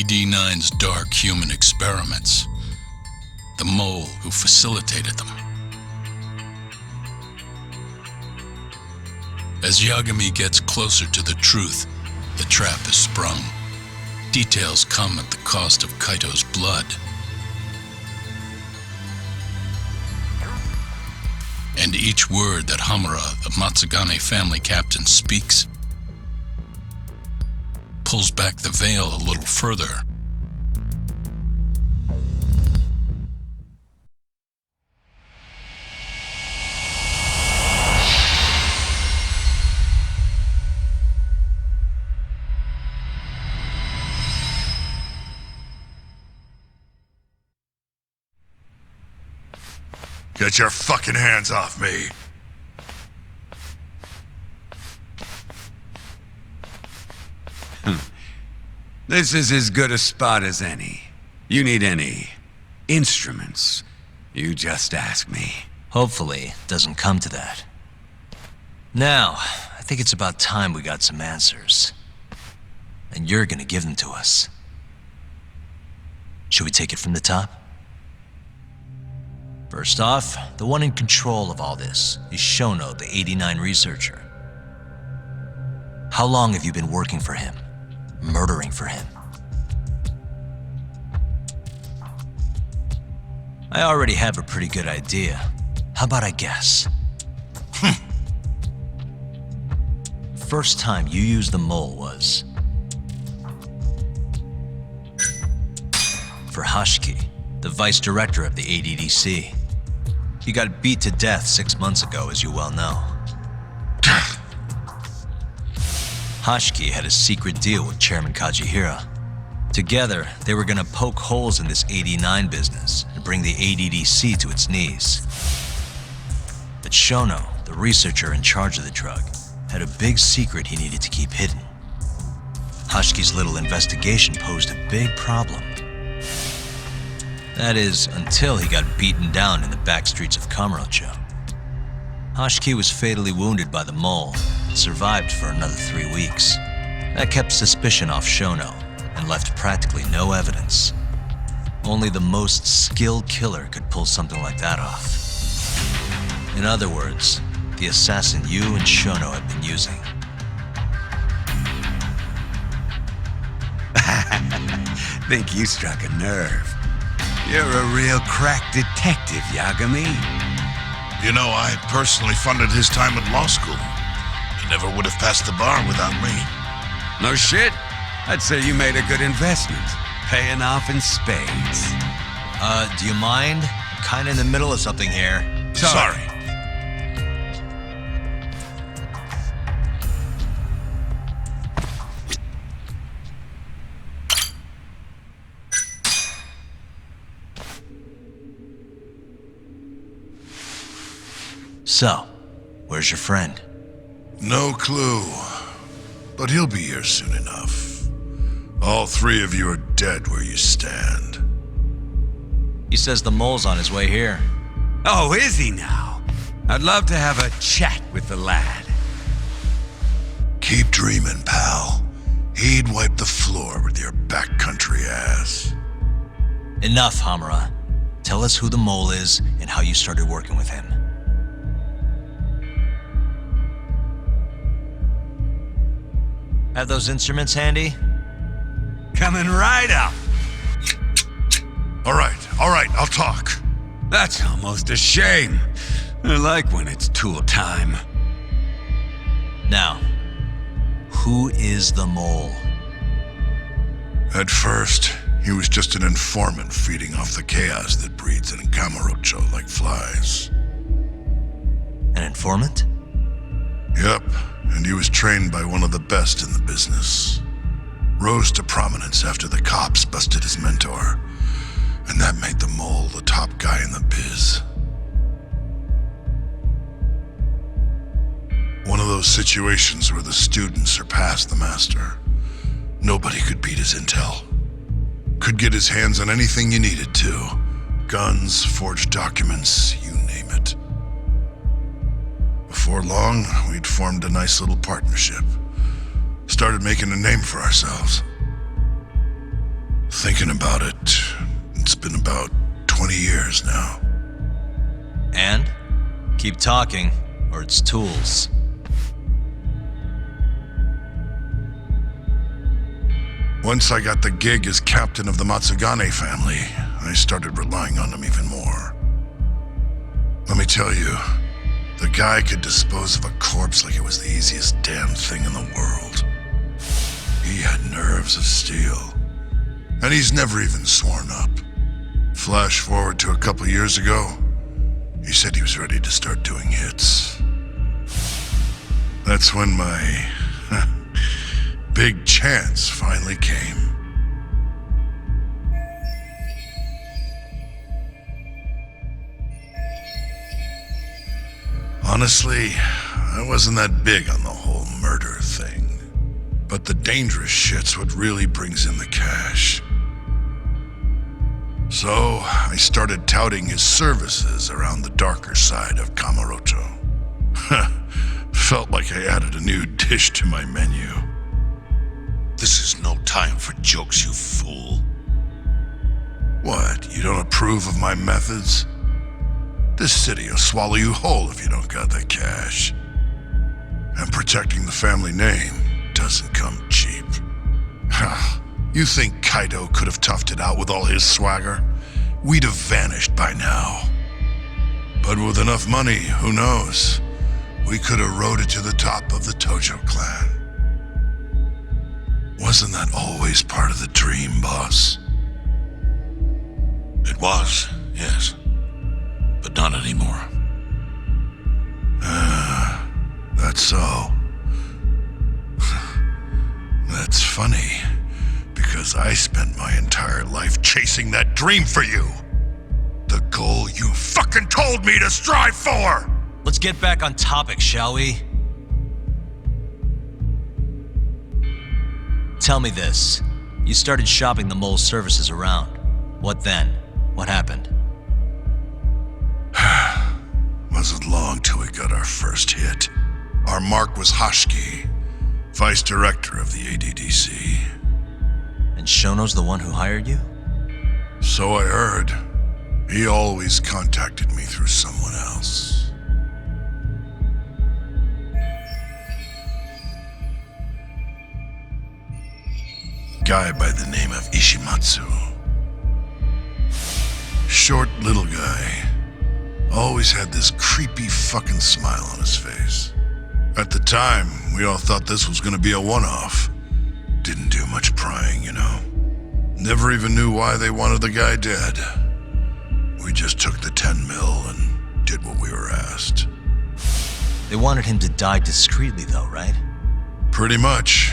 AD-9's dark human experiments. The mole who facilitated them. As Yagami gets closer to the truth, the trap is sprung. Details come at the cost of Kaito's blood. And each word that Hamura, the Matsugane family captain, speaks pulls back the veil a little further. Get your fucking hands off me! This is as good a spot as any. You need any instruments, you just ask me. Hopefully, it doesn't come to that. Now, I think it's about time we got some answers. And you're gonna give them to us. Should we take it from the top? First off, the one in control of all this is Shono, the 89 researcher. How long have you been working for him? Murdering for him? I already have a pretty good idea. How about I guess? First time you used the mole was for Hashiki, the vice director of the ADDC. He got beat to death 6 months ago, as you well know. Hashiki had a secret deal with Chairman Kajihira. Together, they were gonna poke holes in this 89 business and bring the ADDC to its knees. But Shono, the researcher in charge of the drug, had a big secret he needed to keep hidden. Hashiki's little investigation posed a big problem. That is, until he got beaten down in the back streets of Kamurocho. Hashiki was fatally wounded by the mole and survived for another 3 weeks. That kept suspicion off Shono and left practically no evidence. Only the most skilled killer could pull something like that off. In other words, the assassin you and Shono have been using. Think you struck a nerve. You're a real crack detective, Yagami. You know, I personally funded his time at law school. He never would have passed the bar without me. No shit? I'd say you made a good investment. Paying off in spades. Do you mind? I'm kinda in the middle of something here. Sorry. So, where's your friend? No clue. But he'll be here soon enough. All three of you are dead where you stand. He says the mole's on his way here. Oh, is he now? I'd love to have a chat with the lad. Keep dreaming, pal. He'd wipe the floor with your backcountry ass. Enough, Hamura. Tell us who the mole is and how you started working with him. Have those instruments handy? Coming right up. All right, I'll talk. That's almost a shame. I like when it's tool time. Now, who is the mole? At first, he was just an informant feeding off the chaos that breeds in Kamurocho like flies. An informant? Yep, and he was trained by one of the best in the business. Rose to prominence after the cops busted his mentor, and that made the mole the top guy in the biz. One of those situations where the student surpassed the master. Nobody could beat his intel. Could get his hands on anything you needed to. Guns, forged documents, you name it. Before long, we'd formed a nice little partnership. Started making a name for ourselves. Thinking about it, it's been about 20 years now. And? Keep talking, or it's tools. Once I got the gig as captain of the Matsugane family, I started relying on him even more. Let me tell you, the guy could dispose of a corpse like it was the easiest damn thing in the world. He had nerves of steel, and he's never even sworn up. Flash forward to a couple years ago, he said he was ready to start doing hits. That's when my big chance finally came. Honestly, I wasn't that big on the whole murder thing. But the dangerous shit's what really brings in the cash. So, I started touting his services around the darker side of Kamurocho. Felt like I added a new dish to my menu. This is no time for jokes, you fool. What, you don't approve of my methods? This city will swallow you whole if you don't got that cash. And protecting the family name doesn't come cheap. You think Kaido could have toughed it out with all his swagger? We'd have vanished by now. But with enough money, who knows? We could have rode it to the top of the Tojo clan. Wasn't that always part of the dream, boss? It was, yes. But not anymore. That's so. That's funny, because I spent my entire life chasing that dream for you. The goal you fucking told me to strive for! Let's get back on topic, shall we? Tell me this. You started shopping the mole's services around. What then? What happened? Wasn't long till we got our first hit. Our mark was Hashiki, vice director of the ADDC. And Shono's the one who hired you? So I heard. He always contacted me through someone else. Guy by the name of Ishimatsu. Short little guy. Always had this creepy fucking smile on his face. At the time, we all thought this was gonna be a one-off. Didn't do much prying, you know. Never even knew why they wanted the guy dead. We just took the 10 mil and did what we were asked. They wanted him to die discreetly though, right? Pretty much.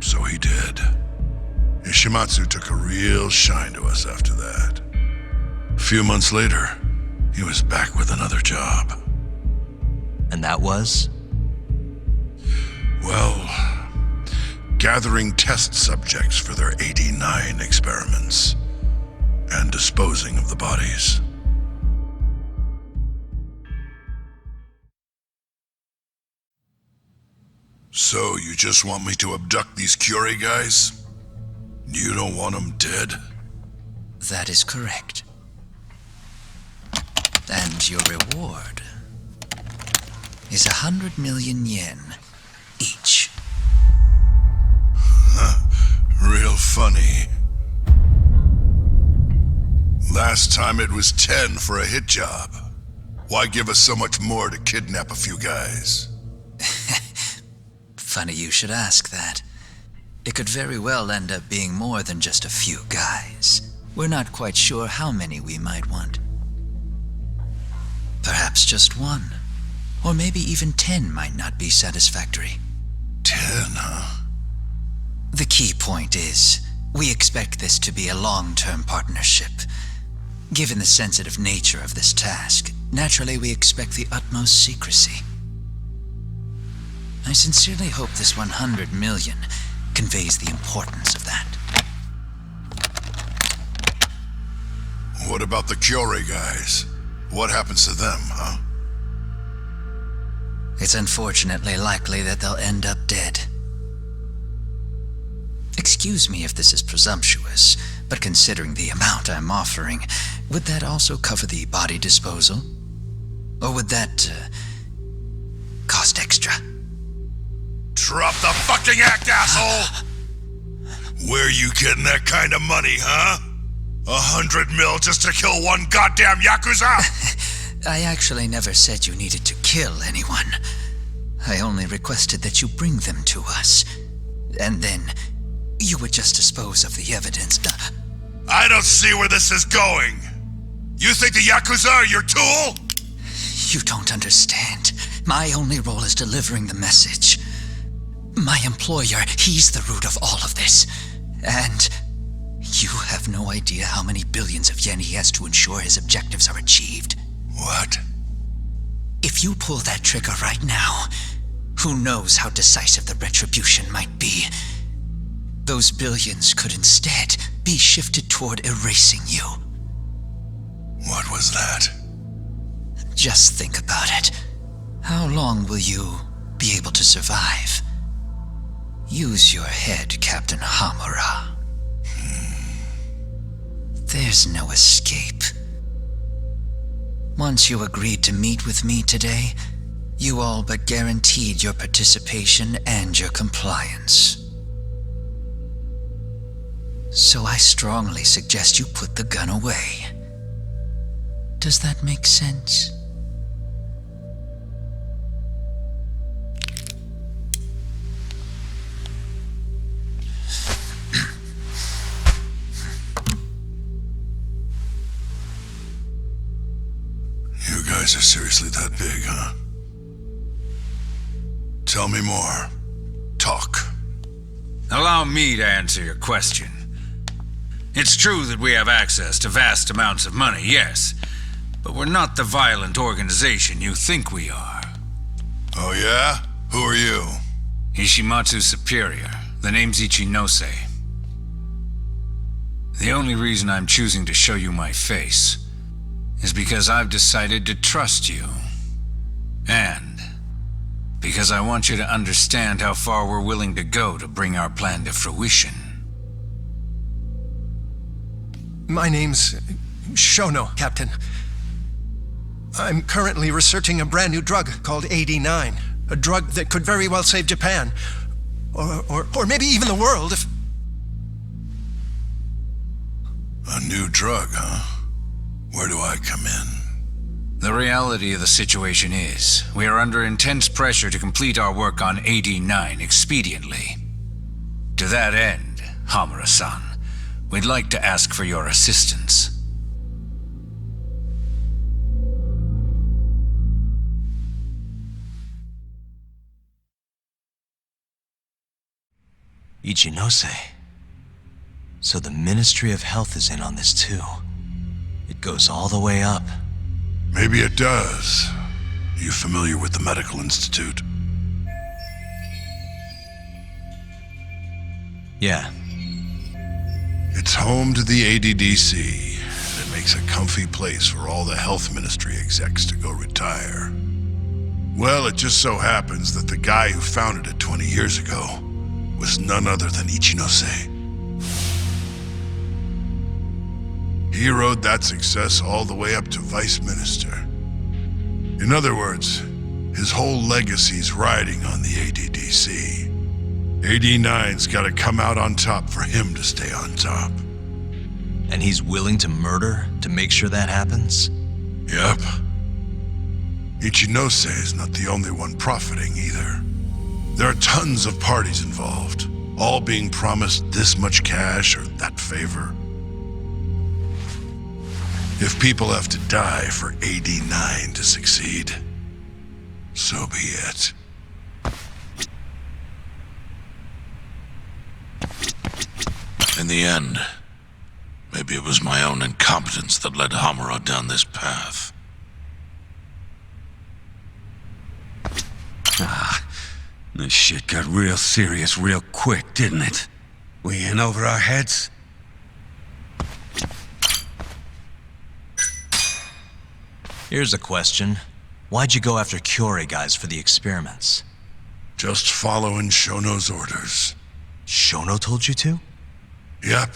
So he did. Ishimatsu took a real shine to us after that. A few months later, he was back with another job. And that was? Well, gathering test subjects for their 89 experiments and disposing of the bodies. So you just want me to abduct these Curie guys? You don't want them dead? That is correct. And your reward is 100 million yen each. Real funny. Last time it was 10 for a hit job. Why give us so much more to kidnap a few guys? Funny you should ask that. It could very well end up being more than just a few guys. We're not quite sure how many we might want. Perhaps just one. Or maybe even 10 might not be satisfactory. 10, huh? The key point is, we expect this to be a long-term partnership. Given the sensitive nature of this task, naturally we expect the utmost secrecy. I sincerely hope this 100 million conveys the importance of that. What about the Curie guys? What happens to them, huh? It's unfortunately likely that they'll end up dead. Excuse Excuse me if this is presumptuous, but considering the amount I'm offering, would that also cover the body disposal? Or would that, cost extra? Drop the fucking act, asshole! Where you getting that kind of money, huh? 100 mil just to kill one goddamn Yakuza? I actually never said you needed to kill anyone. I only requested that you bring them to us. And then, you would just dispose of the evidence. I don't see where this is going. You think the Yakuza are your tool? You don't understand. My only role is delivering the message. My employer, he's the root of all of this. And you have no idea how many billions of yen he has to ensure his objectives are achieved. What? If you pull that trigger right now, who knows how decisive the retribution might be. Those billions could instead be shifted toward erasing you. What was that? Just think about it. How long will you be able to survive? Use your head, Captain Hamura. There's no escape. Once you agreed to meet with me today, you all but guaranteed your participation and your compliance. So I strongly suggest you put the gun away. Does that make sense? You guys are seriously that big, huh? Tell me more. Talk. Allow me to answer your question. It's true that we have access to vast amounts of money, yes, but we're not the violent organization you think we are. Oh yeah? Who are you? Ishimatsu's superior. The name's Ichinose. The only reason I'm choosing to show you my face is because I've decided to trust you. And because I want you to understand how far we're willing to go to bring our plan to fruition. My name's Shono, Captain. I'm currently researching a brand new drug called AD9. A drug that could very well save Japan. Or maybe even the world if... A new drug, huh? Where do I come in? The reality of the situation is, we are under intense pressure to complete our work on AD9 expediently. To that end, Hamura-san, we'd like to ask for your assistance. Ichinose. So the Ministry of Health is in on this too. It goes all the way up. Maybe it does. You familiar with the medical institute? Yeah. It's home to the ADDC, and it makes a comfy place for all the health ministry execs to go retire. Well, it just so happens that the guy who founded it 20 years ago was none other than Ichinose. He rode that success all the way up to vice minister. In other words, his whole legacy's riding on the ADDC. AD9's gotta come out on top for him to stay on top. And he's willing to murder to make sure that happens? Yep. Ichinose is not the only one profiting either. There are tons of parties involved, all being promised this much cash or that favor. If people have to die for AD9 to succeed, so be it. In the end, maybe it was my own incompetence that led Hamura down this path. This shit got real serious real quick, didn't it? We in over our heads? Here's a question. Why'd you go after Kyorei guys for the experiments? Just following Shono's orders. Shono told you to? Yep.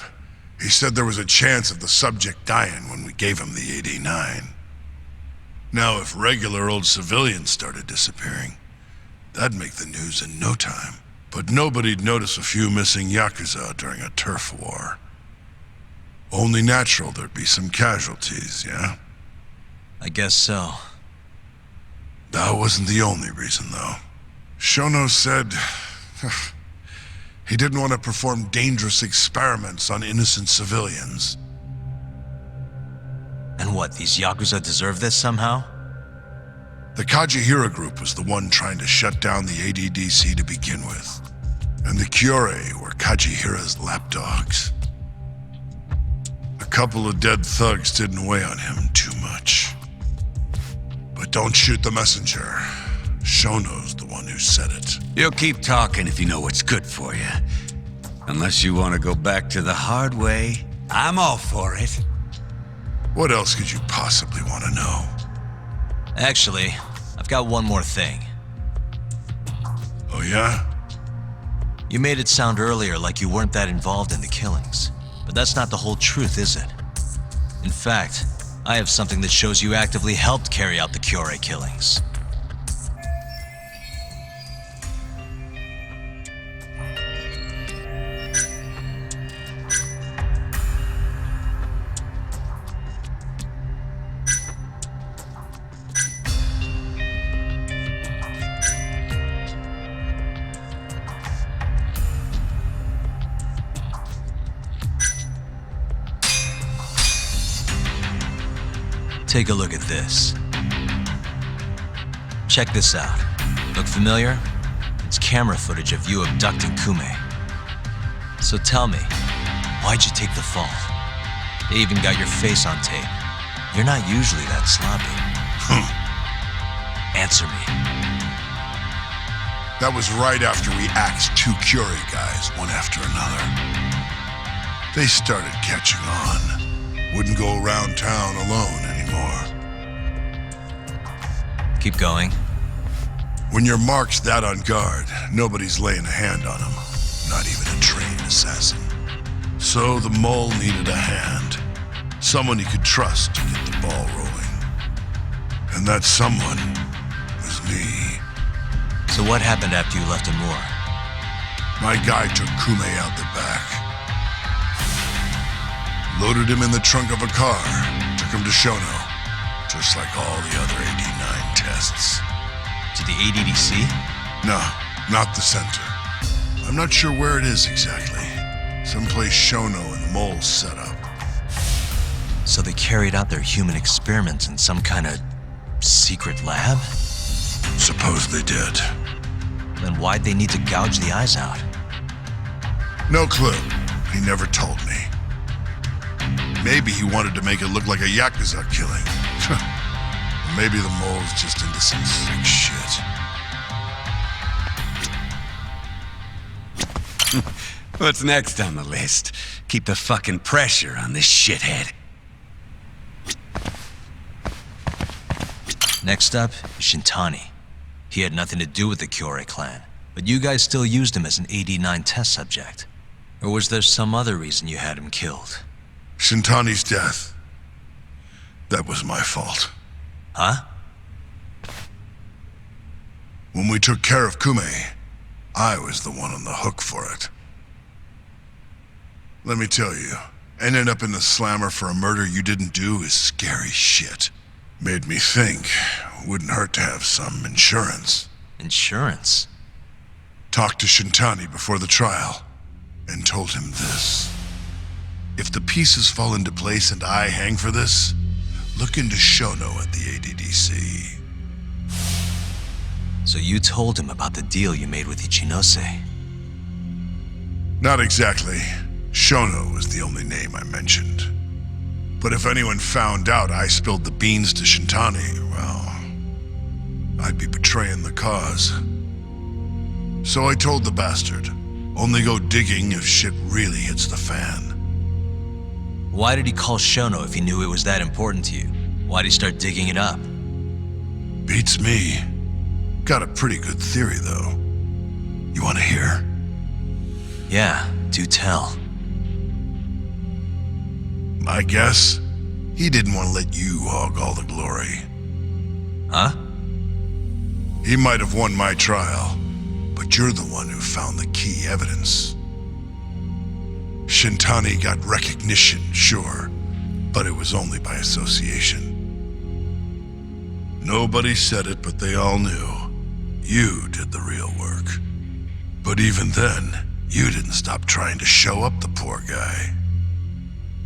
He said there was a chance of the subject dying when we gave him the 89. Now, if regular old civilians started disappearing, that'd make the news in no time. But nobody'd notice a few missing Yakuza during a turf war. Only natural there'd be some casualties, yeah? I guess so. That wasn't the only reason, though. Shono said he didn't want to perform dangerous experiments on innocent civilians. And what, these Yakuza deserve this somehow? The Kajihira group was the one trying to shut down the ADDC to begin with. And the Kyorei were Kajihira's lapdogs. A couple of dead thugs didn't weigh on him too much. But don't shoot the messenger. Shono's the one who said it. You'll keep talking if you know what's good for you. Unless you want to go back to the hard way, I'm all for it. What else could you possibly want to know? Actually, I've got one more thing. Oh yeah? You made it sound earlier like you weren't that involved in the killings. But that's not the whole truth, is it? In fact, I have something that shows you actively helped carry out the Kyorei killings. Take a look at this. Check this out. Look familiar? It's camera footage of you abducting Kume. So tell me, why'd you take the fall? They even got your face on tape. You're not usually that sloppy. Answer me. That was right after we axed 2 Kyorei guys, one after another. They started catching on. Wouldn't go around town alone anymore. Keep going. When you're marked that on guard, nobody's laying a hand on them. Not even a trained assassin. So the mole needed a hand. Someone he could trust to get the ball rolling. And that someone was me. So what happened after you left Amur? My guy took Kume out the back. Loaded him in the trunk of a car. Took him to Shono. Just like all the other 89 tests. To the ADDC? No, not the center. I'm not sure where it is exactly. Someplace Shono and the moles set up. So they carried out their human experiments in some kind of secret lab? Suppose they did. Then why'd they need to gouge the eyes out? No clue. He never told me. Maybe he wanted to make it look like a Yakuza killing. Or maybe the mole's just into some sick shit. What's next on the list? Keep the fucking pressure on this shithead. Next up is Shintani. He had nothing to do with the Kyorei clan, but you guys still used him as an 89 test subject. Or was there some other reason you had him killed? Shintani's death. That was my fault. Huh? When we took care of Kume, I was the one on the hook for it. Let me tell you, ending up in the slammer for a murder you didn't do is scary shit. Made me think, wouldn't hurt to have some insurance. Insurance? Talked to Shintani before the trial, and told him this. If the pieces fall into place and I hang for this, look into Shono at the ADDC. So you told him about the deal you made with Ichinose? Not exactly. Shono was the only name I mentioned. But if anyone found out I spilled the beans to Shintani, well, I'd be betraying the cause. So I told the bastard, only go digging if shit really hits the fan. Why did he call Shono if he knew it was that important to you? Why'd he start digging it up? Beats me. Got a pretty good theory, though. You want to hear? Yeah, do tell. I guess he didn't want to let you hog all the glory. Huh? He might have won my trial, but you're the one who found the key evidence. Shintani got recognition, sure, but it was only by association. Nobody said it, but they all knew. You did the real work. But even then, you didn't stop trying to show up the poor guy.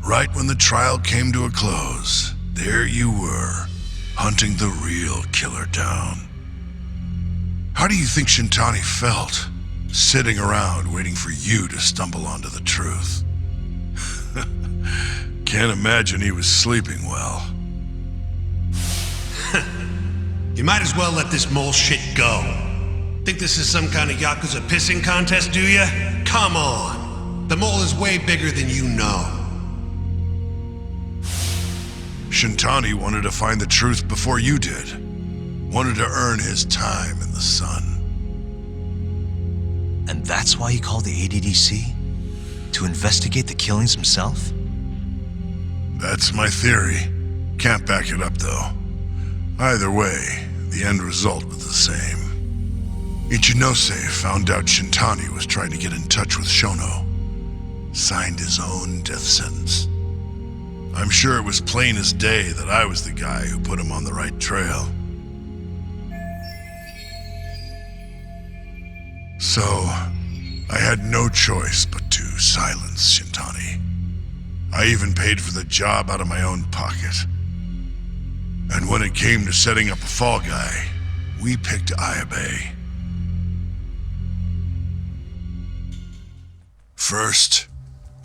Right when the trial came to a close, there you were, hunting the real killer down. How do you think Shintani felt, sitting around waiting for you to stumble onto the truth? Can't imagine he was sleeping well. You might as well let this mole shit go. Think this is some kind of Yakuza pissing contest, do ya? Come on. The mole is way bigger than you know. Shintani wanted to find the truth before you did. Wanted to earn his time in the sun. And that's why he called the ADDC? To investigate the killings himself? That's my theory. Can't back it up, though. Either way, the end result was the same. Ichinose found out Shintani was trying to get in touch with Shono. Signed his own death sentence. I'm sure it was plain as day that I was the guy who put him on the right trail. So, I had no choice but to silence Shintani. I even paid for the job out of my own pocket. And when it came to setting up a fall guy, we picked Ayabe. First,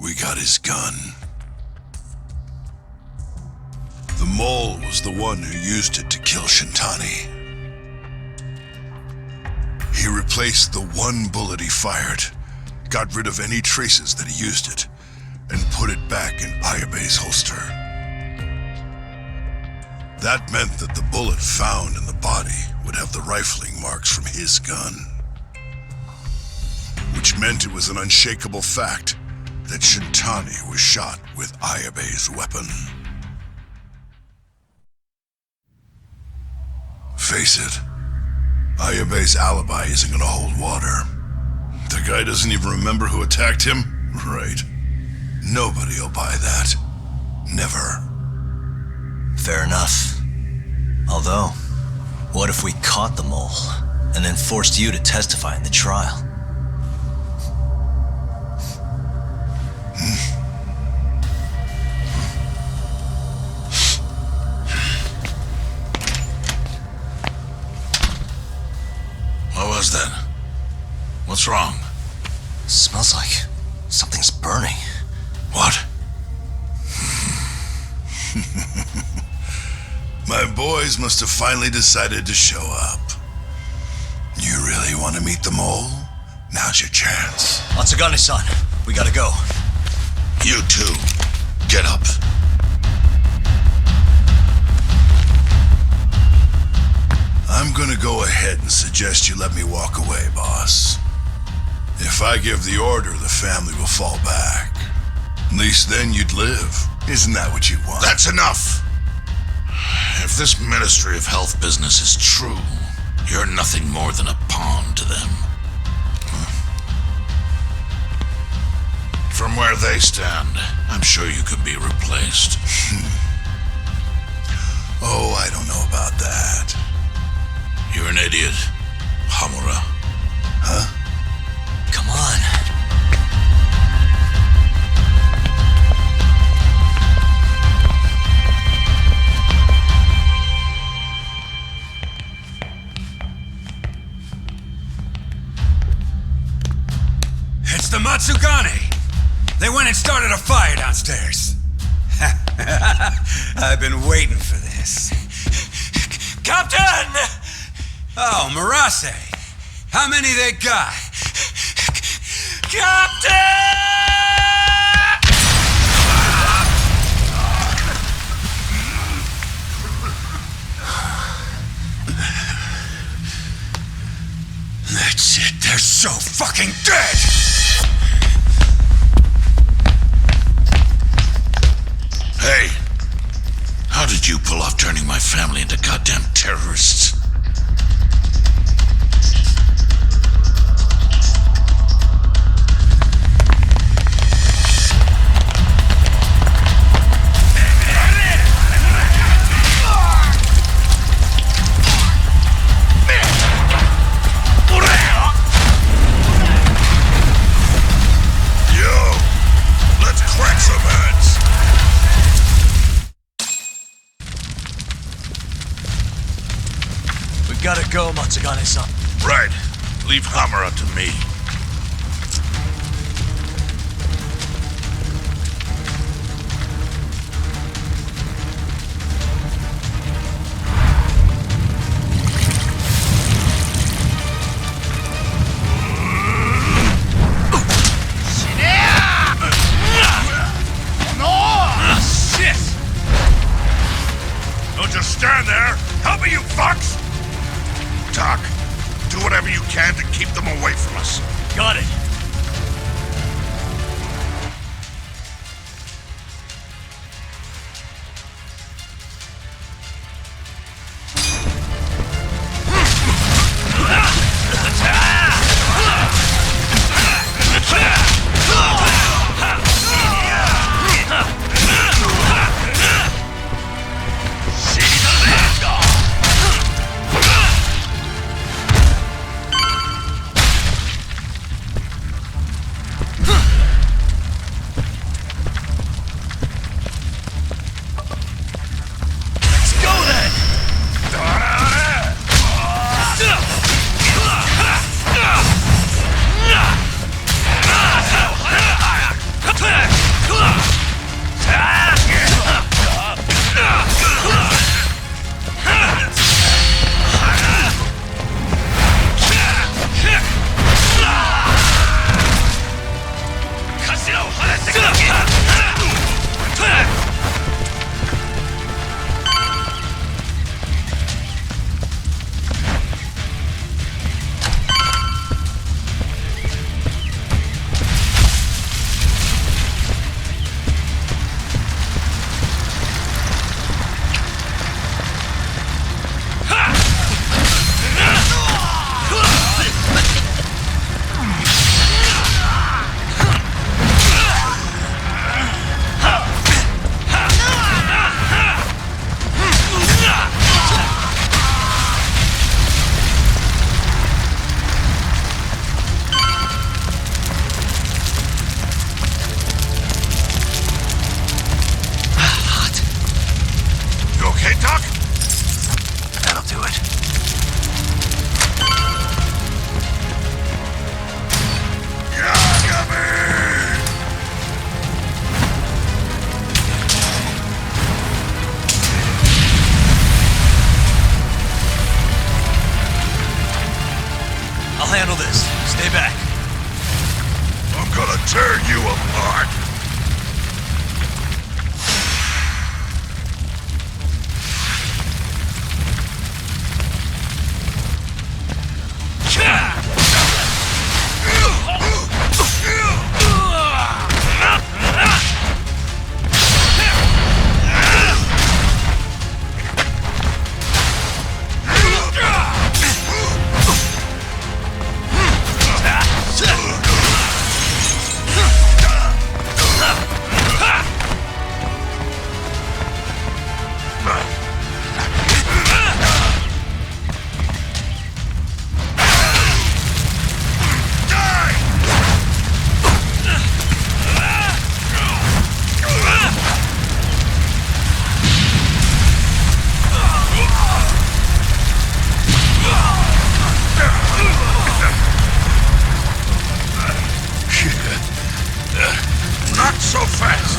we got his gun. The mole was the one who used it to kill Shintani. He replaced the one bullet he fired, got rid of any traces that he used it, and put it back in Ayabe's holster. That meant that the bullet found in the body would have the rifling marks from his gun. Which meant it was an unshakable fact that Shintani was shot with Ayabe's weapon. Face it, Ayabe's alibi isn't gonna hold water. The guy doesn't even remember who attacked him? Right. Nobody'll buy that. Never. Fair enough. Although, what if we caught the mole, and then forced you to testify in the trial? What was that? What's wrong? Smells like something's burning. What? My boys must have finally decided to show up. You really want to meet the mole? Now's your chance. Atsugane-san, we gotta go. You too. Get up. I'm gonna go ahead and suggest you let me walk away, boss. If I give the order, the family will fall back. At least then you'd live. Isn't that what you want? That's enough! If this Ministry of Health business is true, you're nothing more than a pawn to them. From where they stand, I'm sure you could be replaced. Oh, I don't know about that. You're an idiot, Hamura. Huh? Come on. It's the Matsugane! They went and started a fire downstairs. I've been waiting for this. Captain! Oh, Marase. How many they got? Captain! That's it. They're so fucking dead! family into goddamn terrorists. Gotta go, Matsugane-san. Right. Leave Hamura to me. Don't just stand there! Help me, you fucks! Doc, do whatever you can to keep them away from us. Got it. Tear you apart! Not so fast!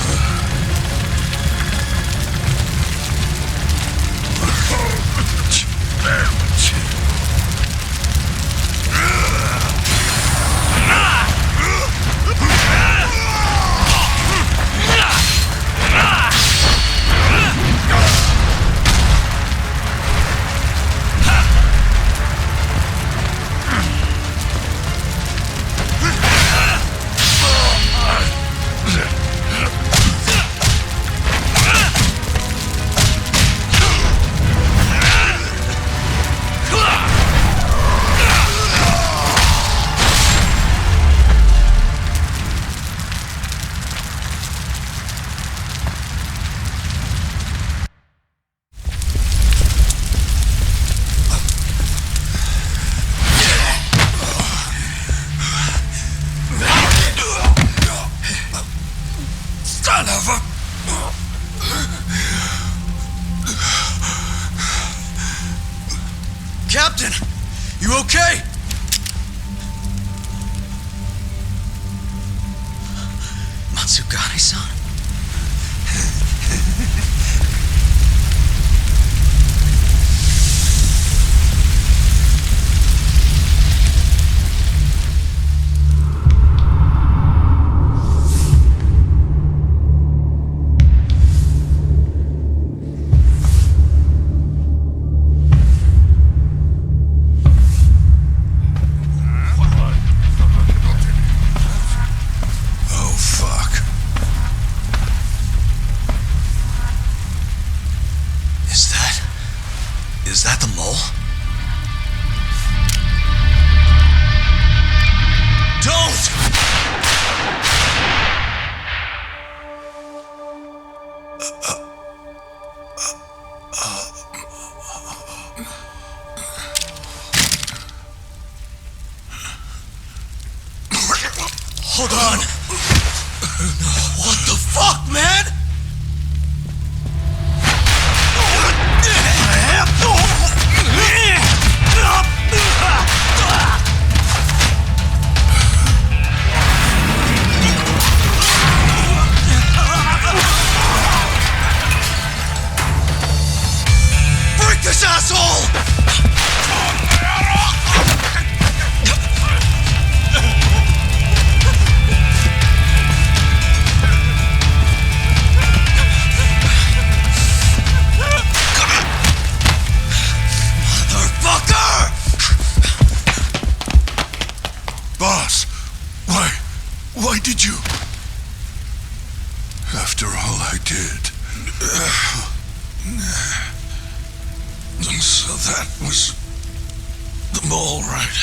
Matsugane-san? Is that the mole? Don't! Hold on! What the fuck, man? Break this asshole! Boss, why did you? After all I did. So that was the mole, right?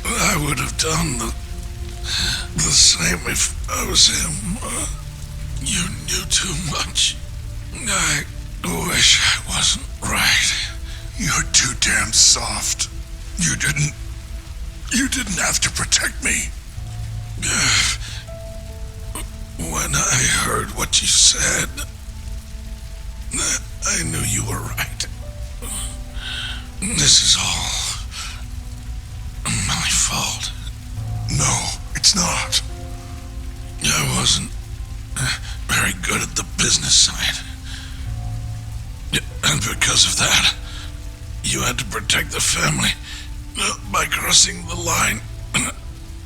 I would have done the same if I was him. You knew too much. I wish I wasn't right. You're too damn soft. You didn't have to protect me. When I heard what you said, I knew you were right. This is all my fault. No, it's not. I wasn't very good at the business side. And because of that, you had to protect the family by crossing the line.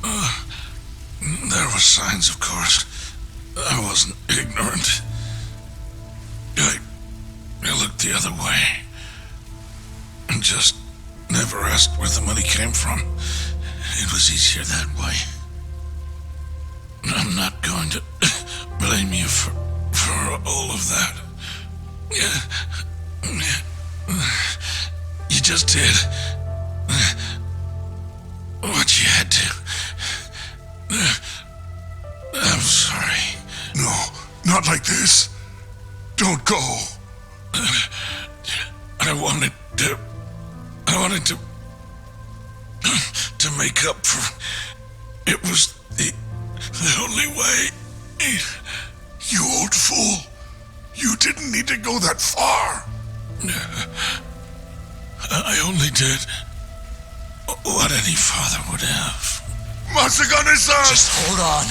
There were signs, of course. I wasn't ignorant. I looked the other way and just never asked where the money came from. It was easier that way. I'm not going to blame you for all of that. You just did what you had to. I'm sorry. No, not like this. Don't go. I wanted to make up for. It was the only way. You old fool. You didn't need to go that far. I only did what any father would have. Masagane-san! Just hold on.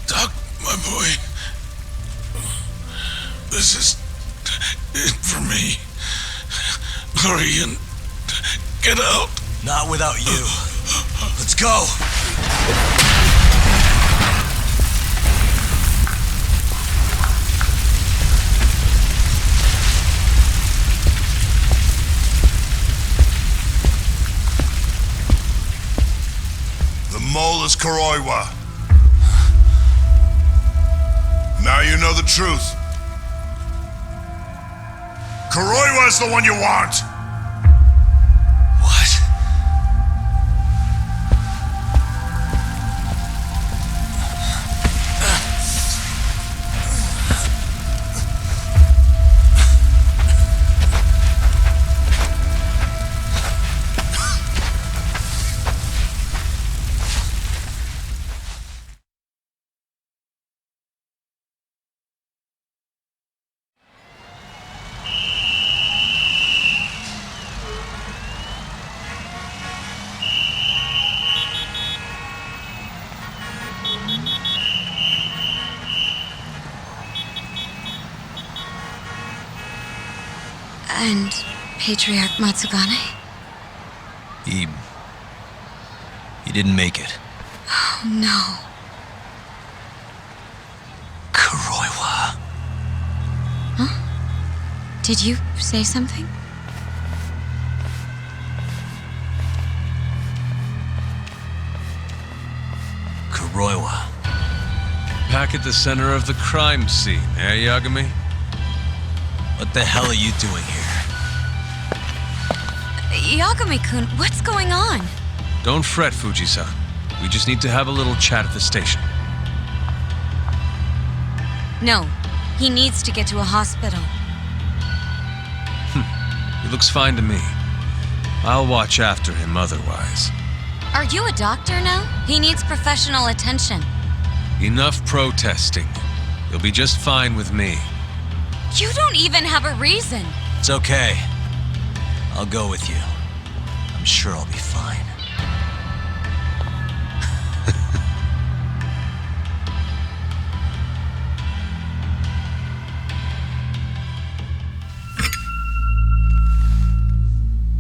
Doc, my boy. This is it for me. Hurry and get out. Not without you. Let's go! The mole is Kuroiwa. Now you know the truth. Kuroiwa is the one you want. What? Patriarch Matsugane? He didn't make it. Oh, no. Kuroiwa. Huh? Did you say something? Kuroiwa. Back at the center of the crime scene, eh, Yagami? What the hell are you doing here? Yagami-kun, what's going on? Don't fret, Fuji-san. We just need to have a little chat at the station. No, he needs to get to a hospital. He looks fine to me. I'll watch after him otherwise. Are you a doctor now? He needs professional attention. Enough protesting. You'll be just fine with me. You don't even have a reason. It's okay. I'll go with you. I'm sure I'll be fine.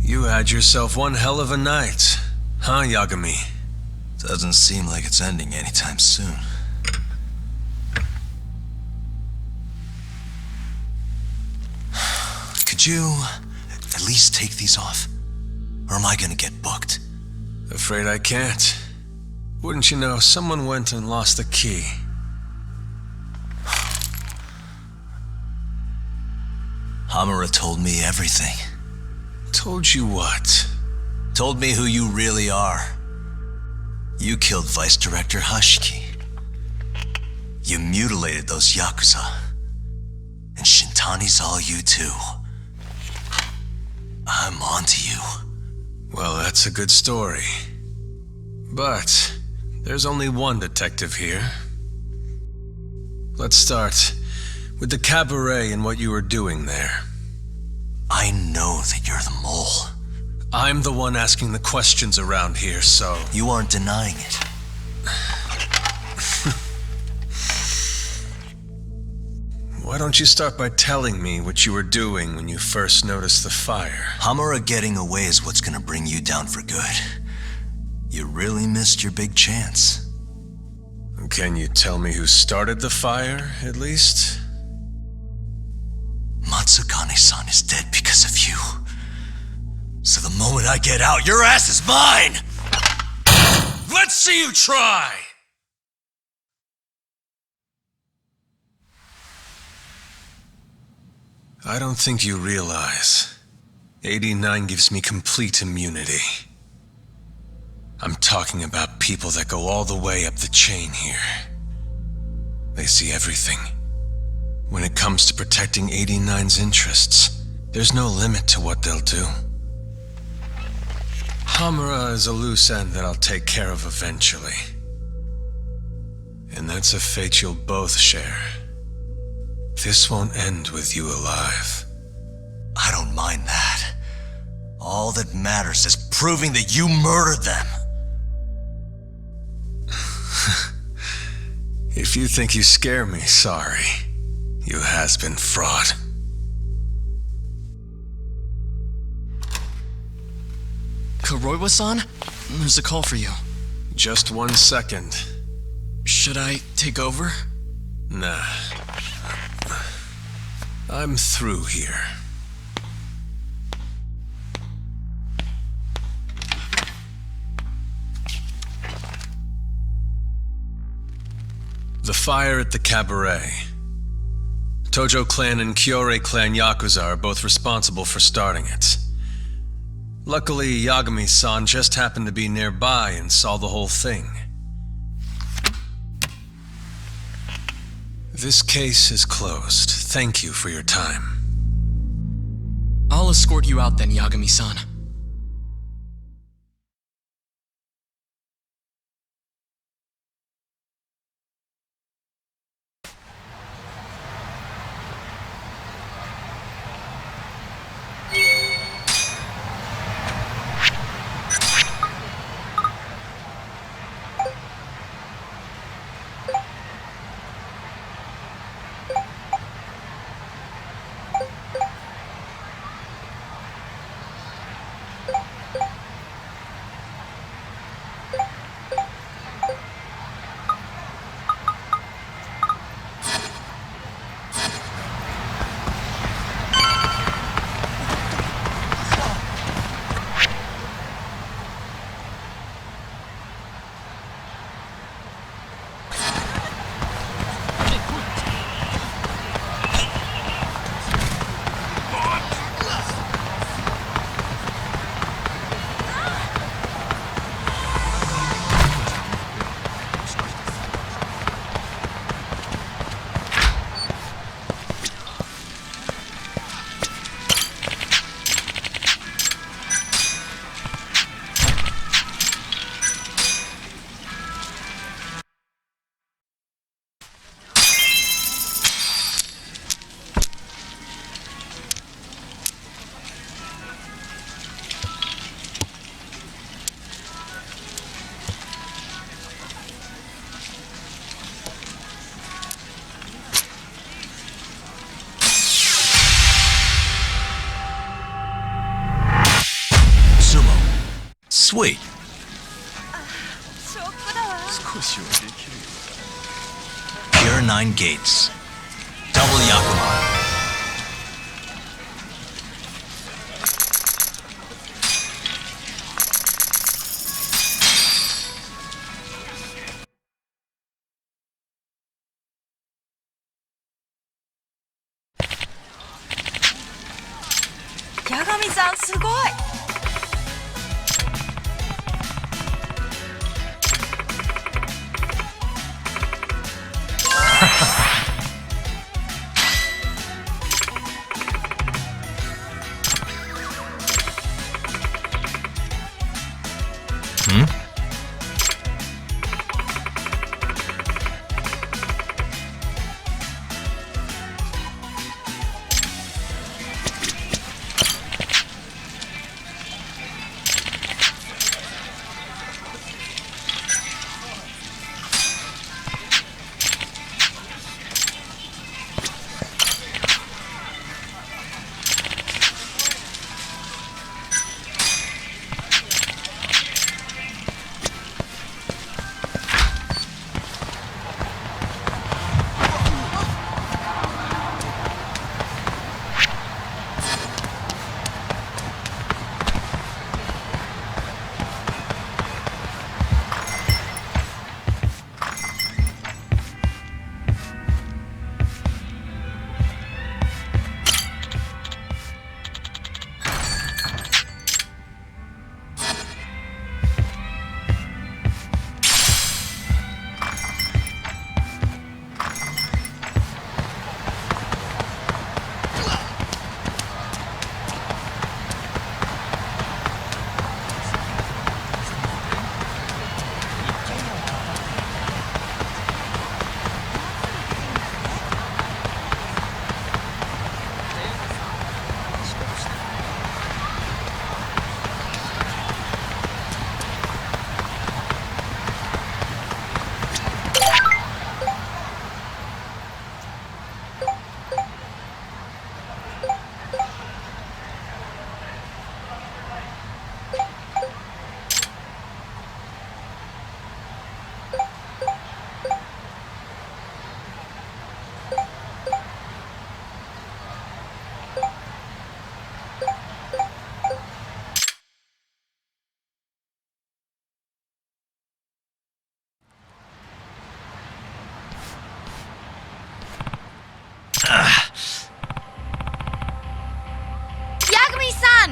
You had yourself one hell of a night, huh, Yagami? Doesn't seem like it's ending anytime soon. Could you at least take these off? Or am I gonna get booked? Afraid I can't. Wouldn't you know, someone went and lost the key. Hamura told me everything. Told you what? Told me who you really are. You killed Vice Director Hashiki. You mutilated those Yakuza. And Shintani's all you too. I'm onto you. Well, that's a good story. But there's only one detective here. Let's start with the cabaret and what you were doing there. I know that you're the mole. I'm the one asking the questions around here, so... You aren't denying it. Why don't you start by telling me what you were doing when you first noticed the fire? Hamura getting away is what's gonna bring you down for good. You really missed your big chance. Can you tell me who started the fire, at least? Matsugane-san is dead because of you. So the moment I get out, your ass is mine! Let's see you try! I don't think you realize. 89 gives me complete immunity. I'm talking about people that go all the way up the chain here. They see everything. When it comes to protecting 89's interests, there's no limit to what they'll do. Hamura is a loose end that I'll take care of eventually. And that's a fate you'll both share. This won't end with you alive. I don't mind that. All that matters is proving that you murdered them. If you think you scare me, sorry. You has-been fraud. Kuroiwa-san? There's a call for you. Just 1 second. Should I take over? Nah. I'm through here. The fire at the cabaret. Tojo clan and Kyorei clan Yakuza are both responsible for starting it. Luckily, Yagami-san just happened to be nearby and saw the whole thing. This case is closed. Thank you for your time. I'll escort you out then, Yagami-san. Wait. Pure 9 gates. Double Yakuman. Yagami-san, すごい! Yagami-san!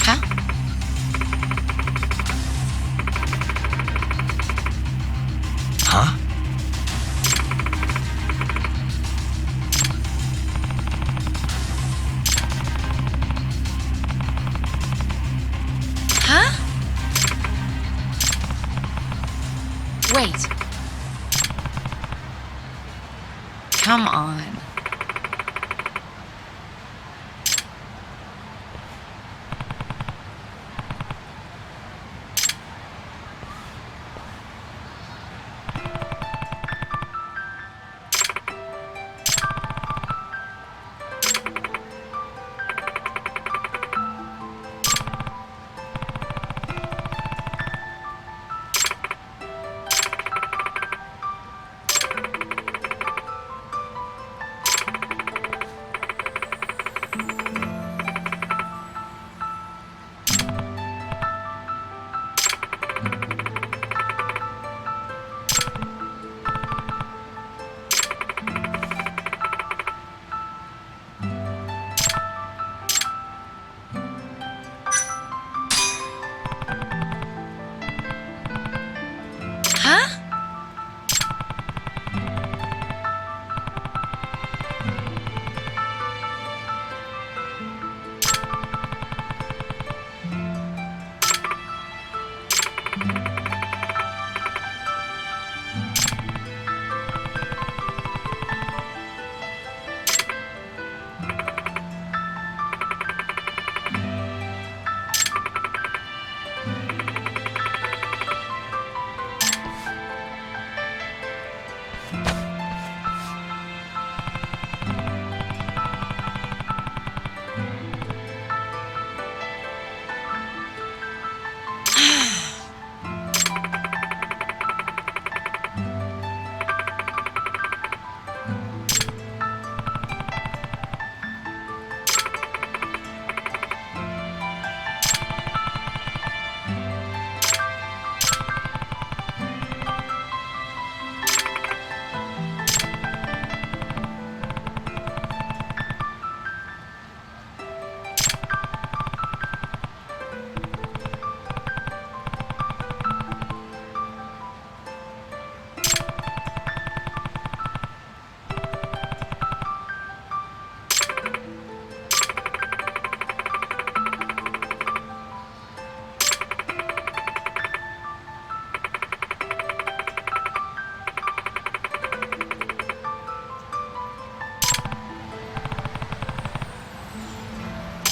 Huh? Huh? Huh? Wait. Come on.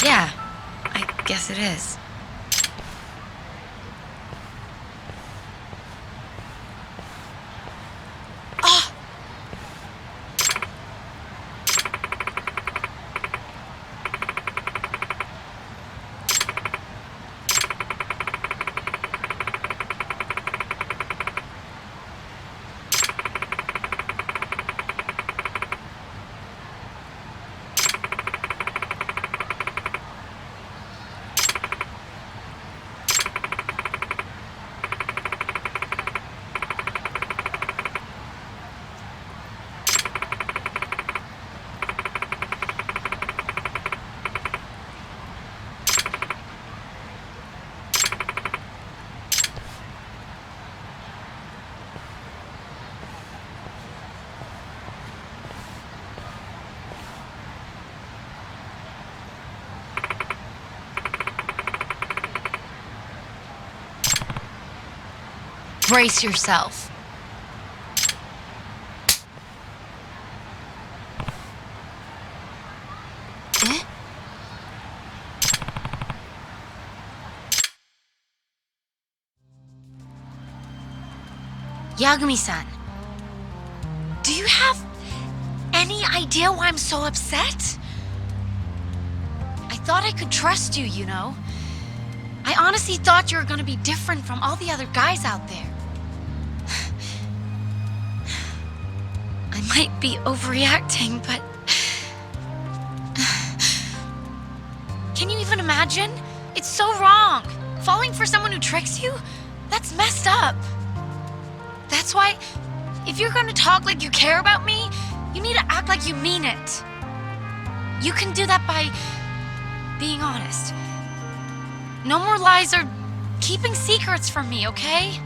Yeah, I guess it is. Oh! Brace yourself. Yagami-san, do you have any idea why I'm so upset? I thought I could trust you, you know? I honestly thought you were gonna be different from all the other guys out there. I might be overreacting, but... Can you even imagine? It's so wrong. Falling for someone who tricks you? That's messed up. That's why, if you're gonna talk like you care about me, you need to act like you mean it. You can do that by being honest. No more lies or keeping secrets from me, okay?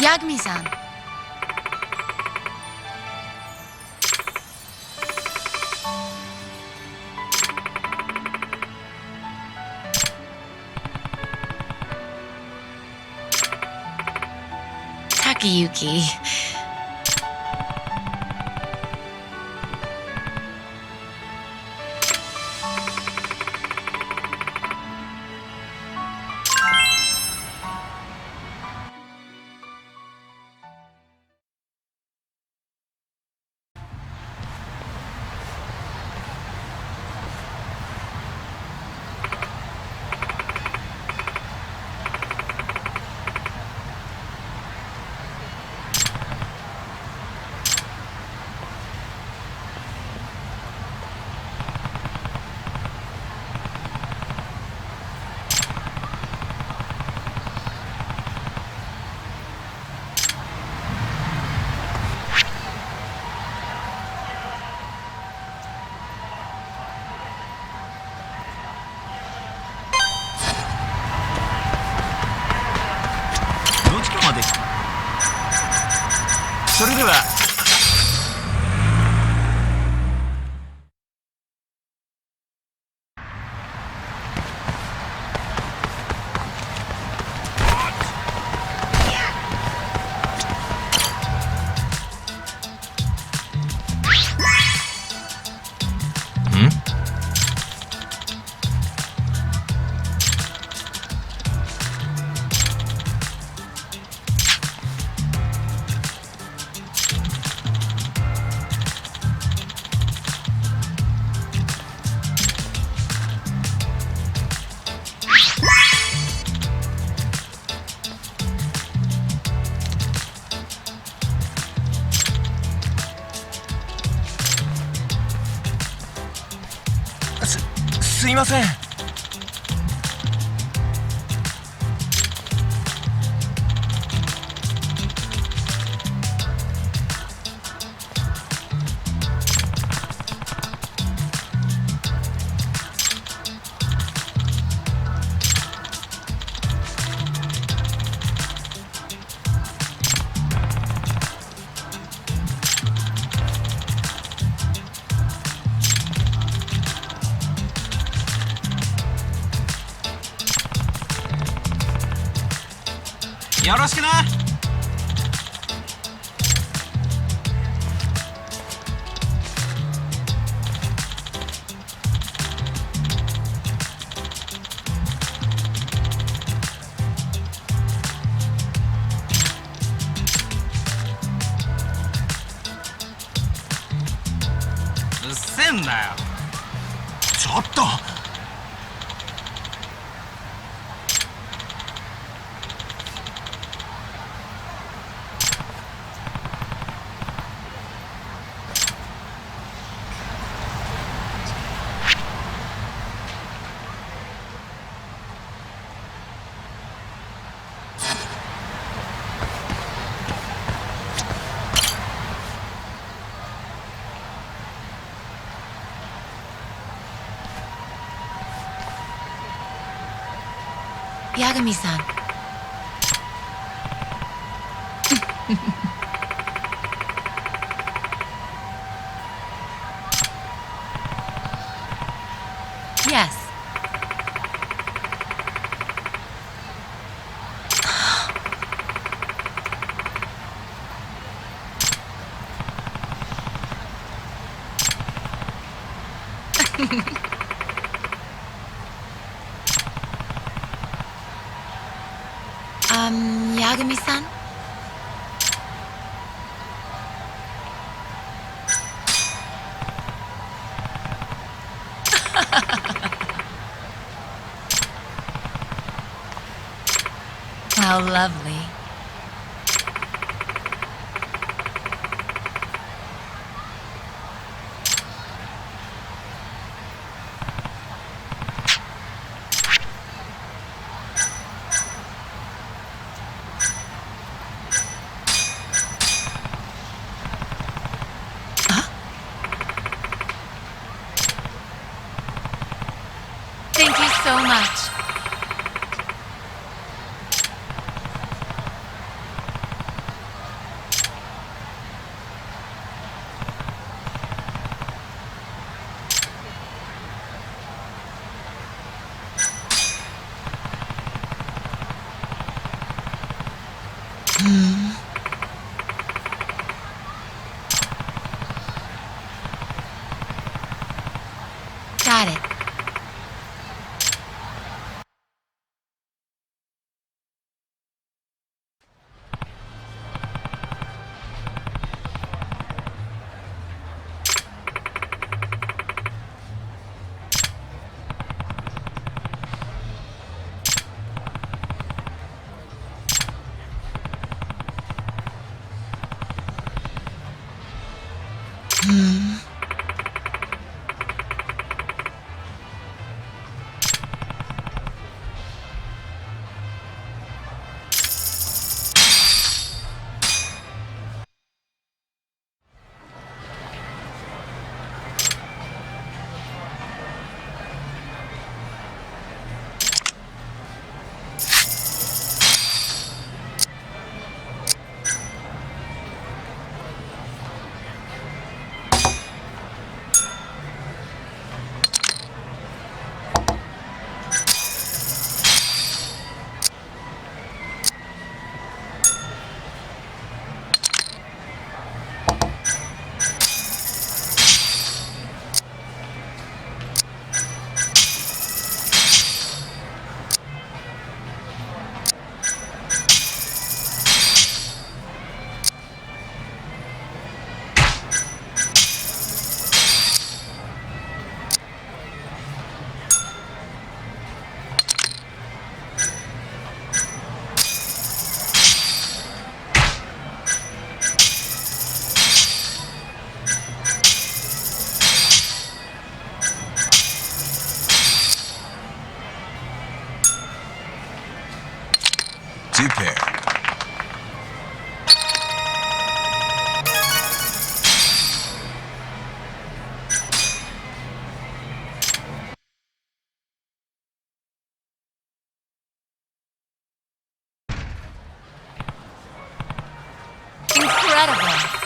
Yagami-san. Takayuki. すいません。よろしくな。うっせんなよ。ちょっと。Yagami-san. Yes. Yagami-san? How lovely. Thank you so much. Got it. you pair. Incredible.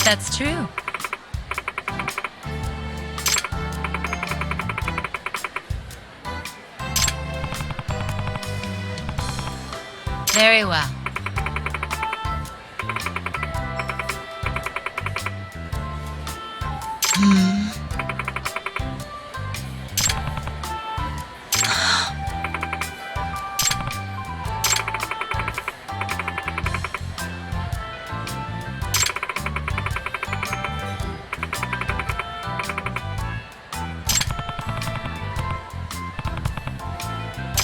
That's true. Very well.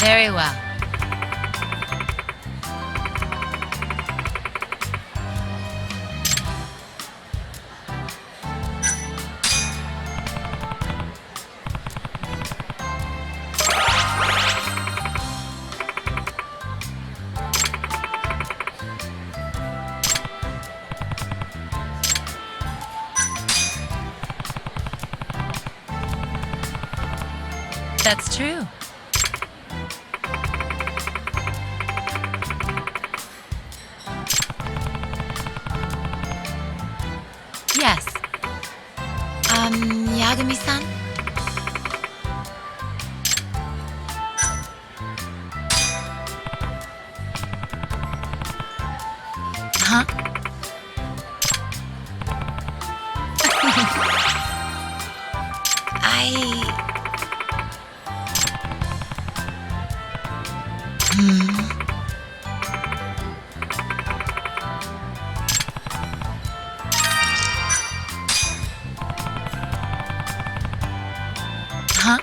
Very well. That's true. Yes. Yagami-san? Huh? Huh?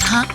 Huh?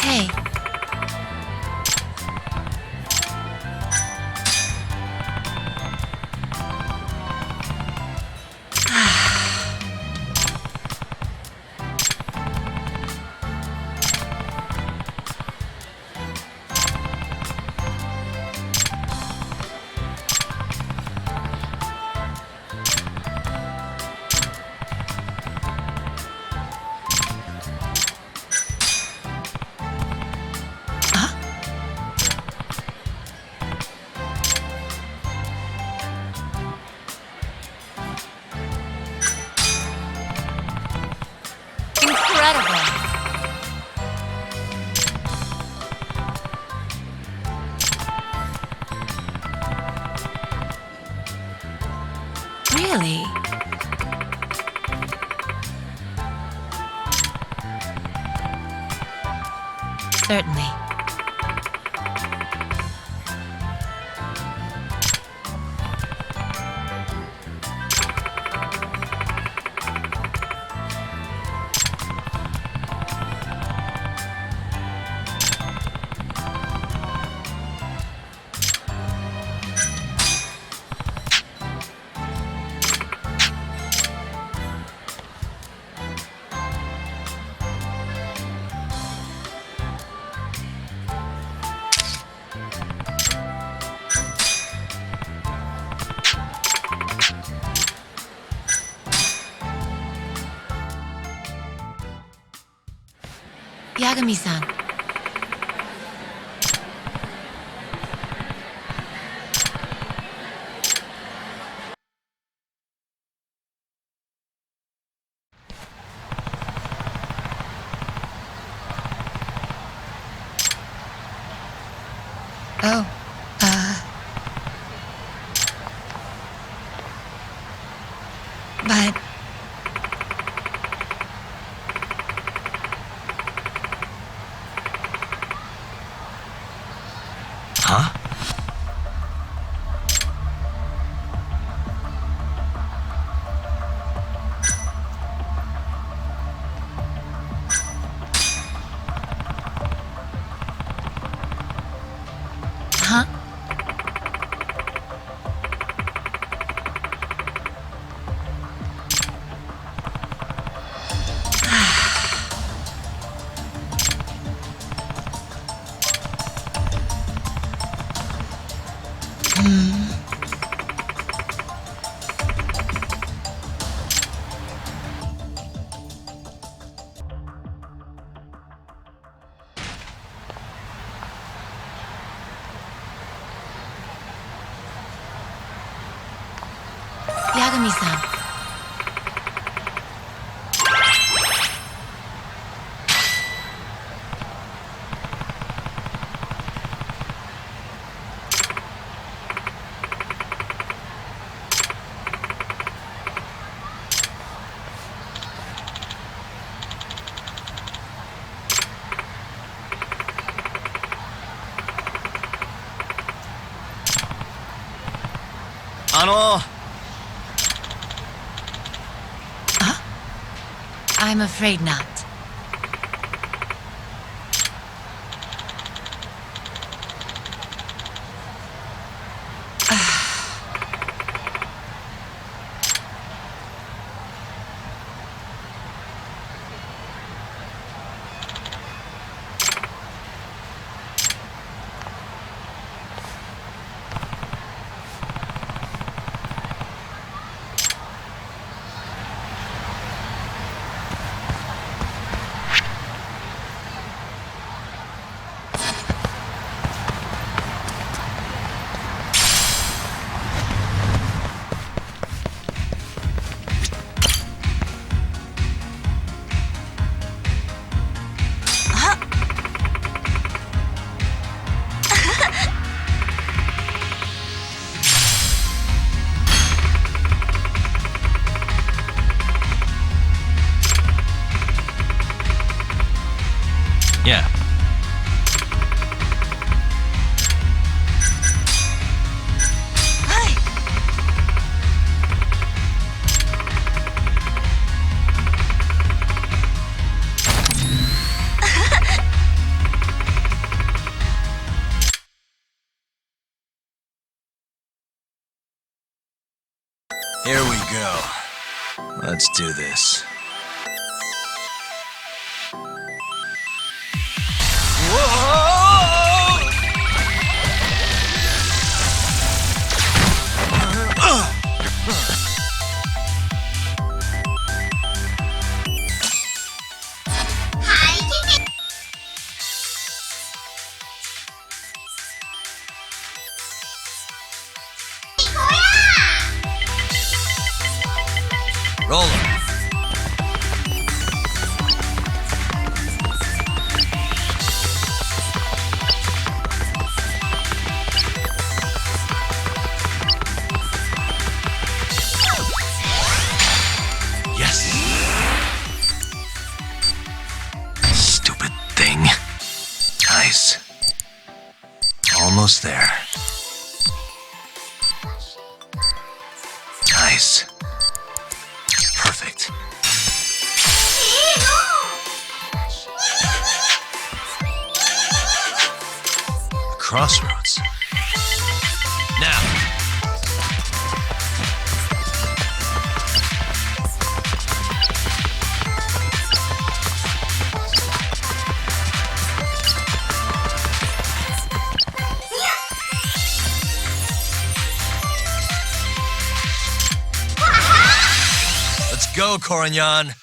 Hey. Really? Certainly. Yagami-san. Oh, but... Huh? Huh? Yagami-san. I'm afraid not. Yeah. Here we go. Let's do this. Roll 'em. Yes. Stupid thing. Nice. Almost there. Nice. Perfect. Crossroads. Now. Let's go, Koranyan.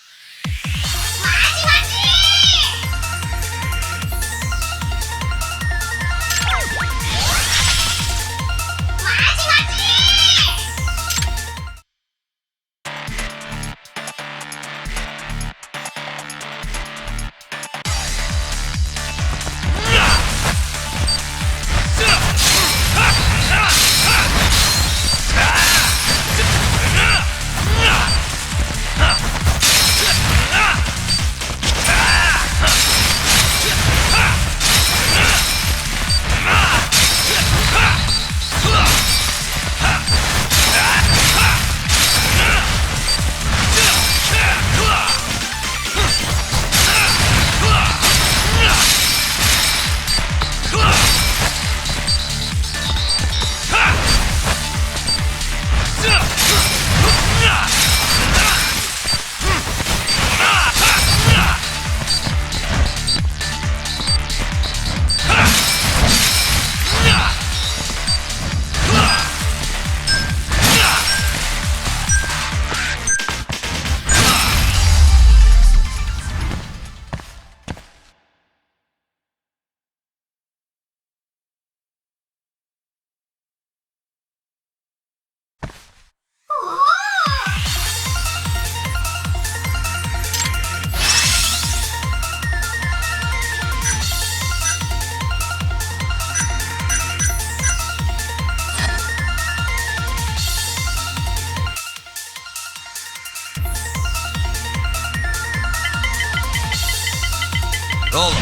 Roll 'em.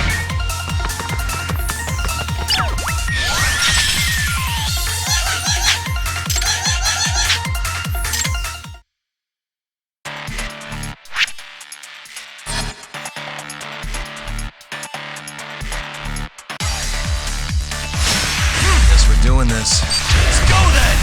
Guess we're doing this. Let's go then!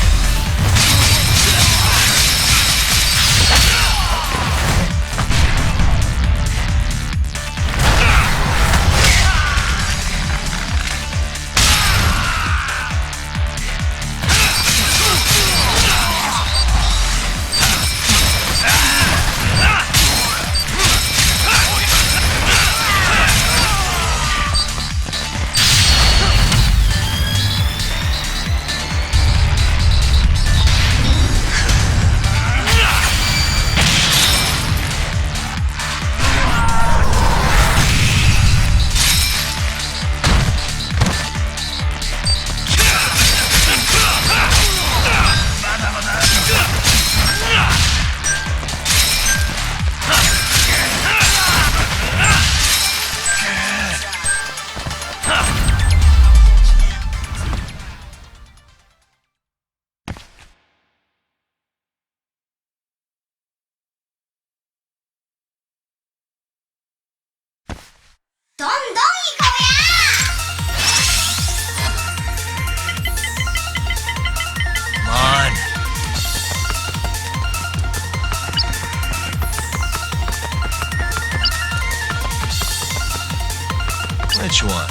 Come on. Which one?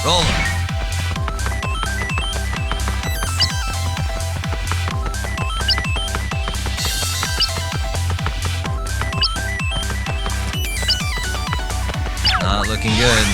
Roll 'em. Not looking good.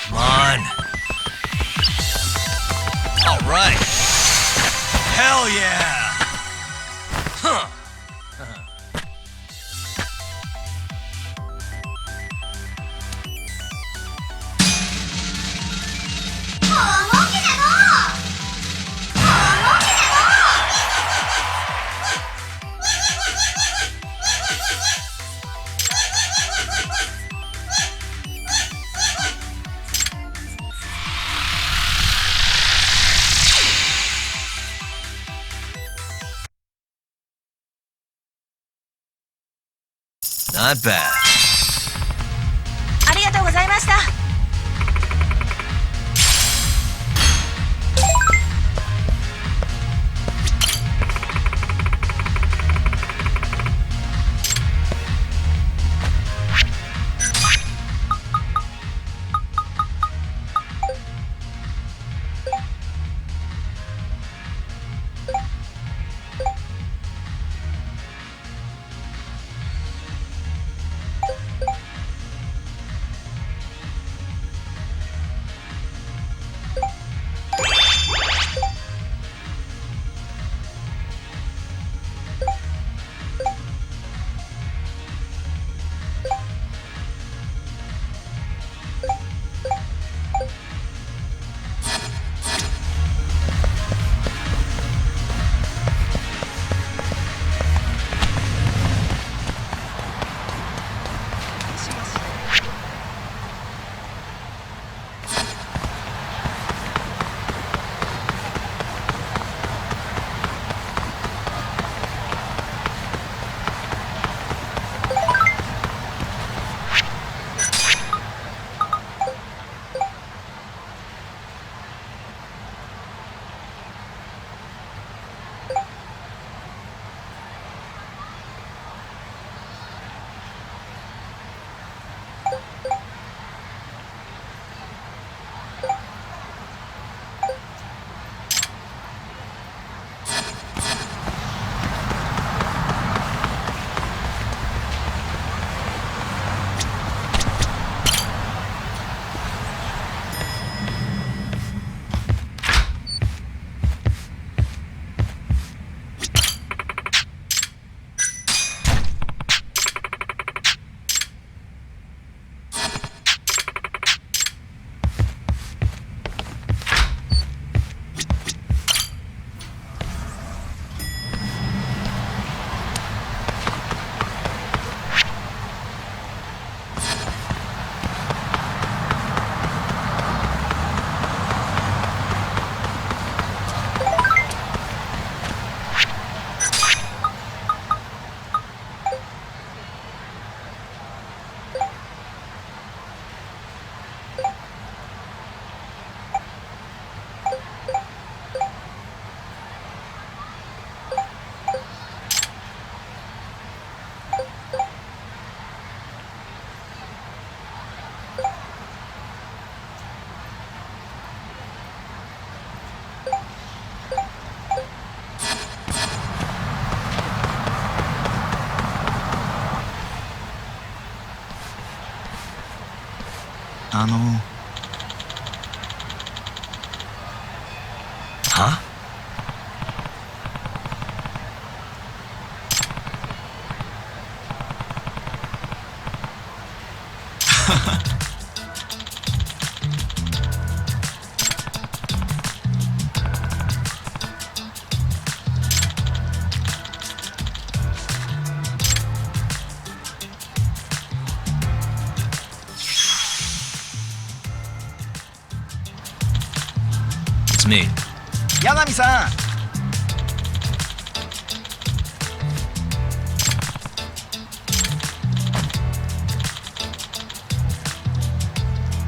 Come on. All right. Hell yeah. Huh. Not bad. ありがとうございました。Huh? It's me. 八神さん。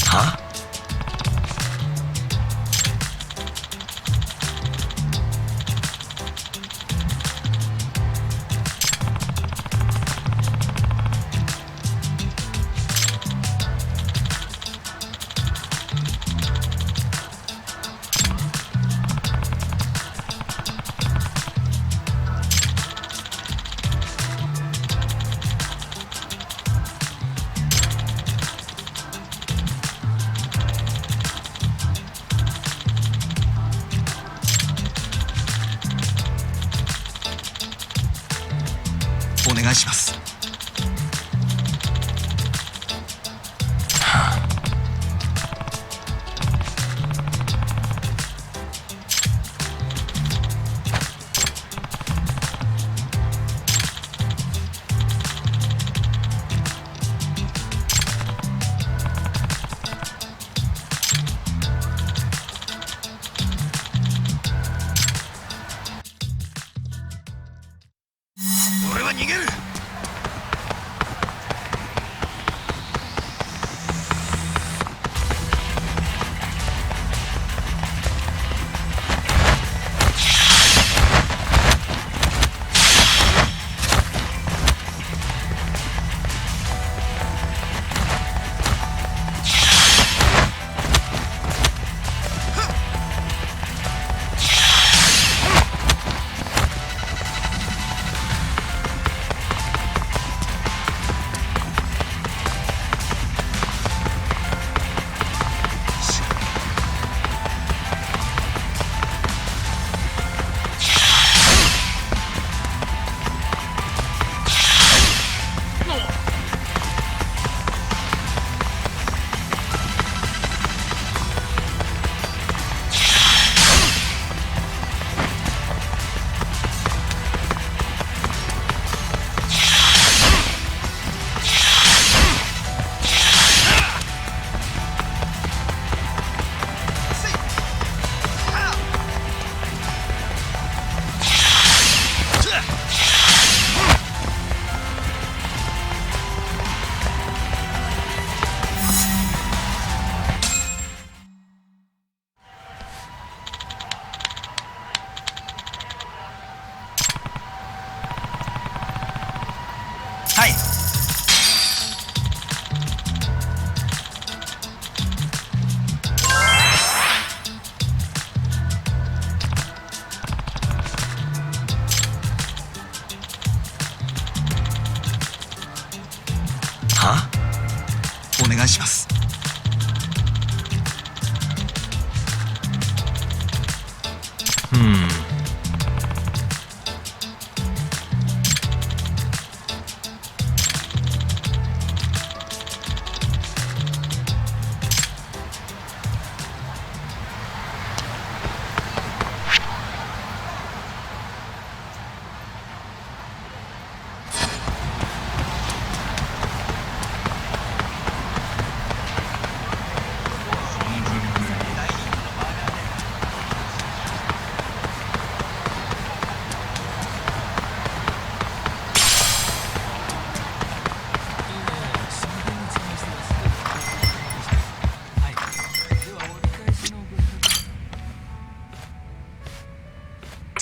Huh?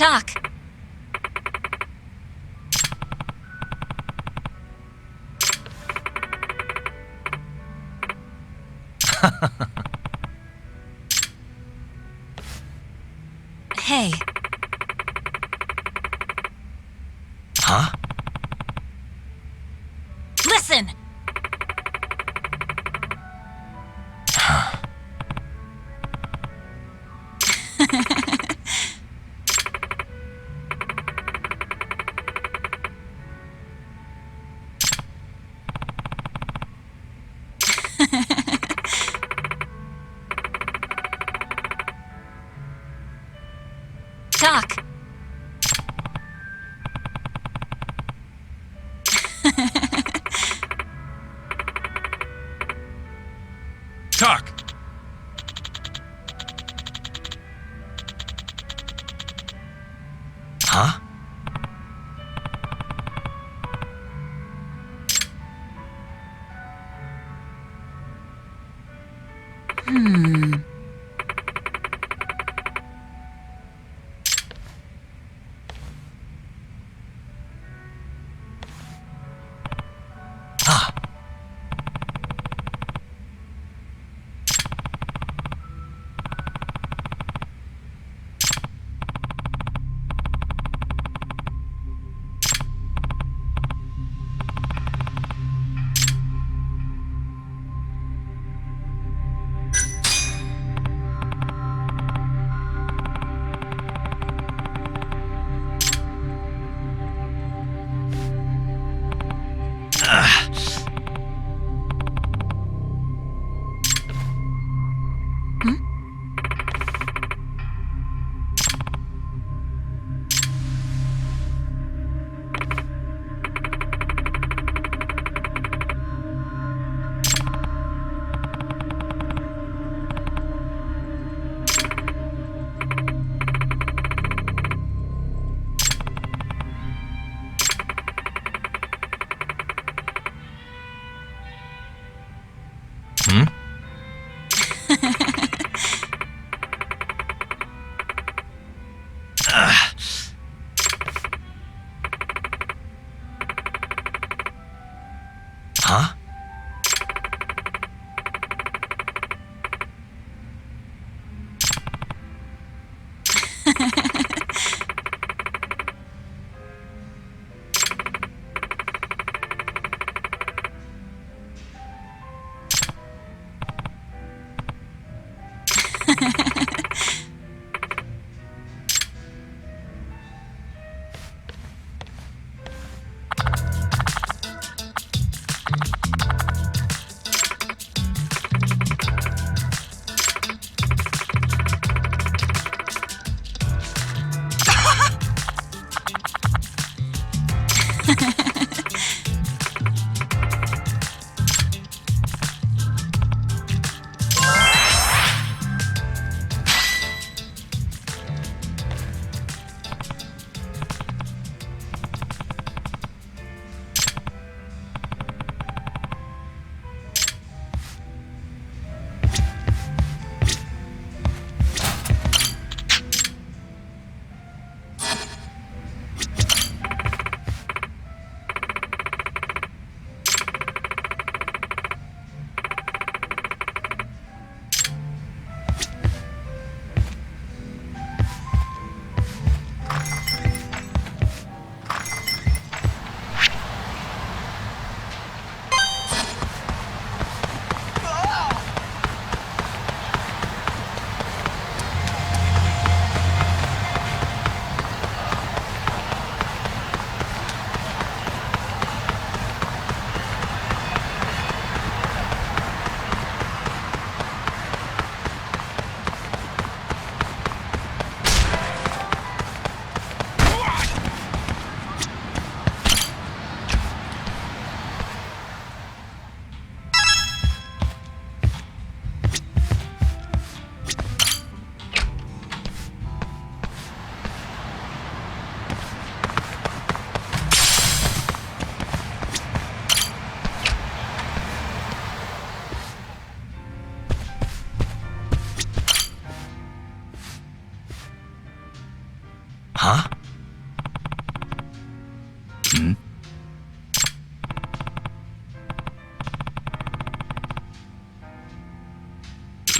Doc. Hey. Huh? Listen! Doc. Doc! Huh? Huh?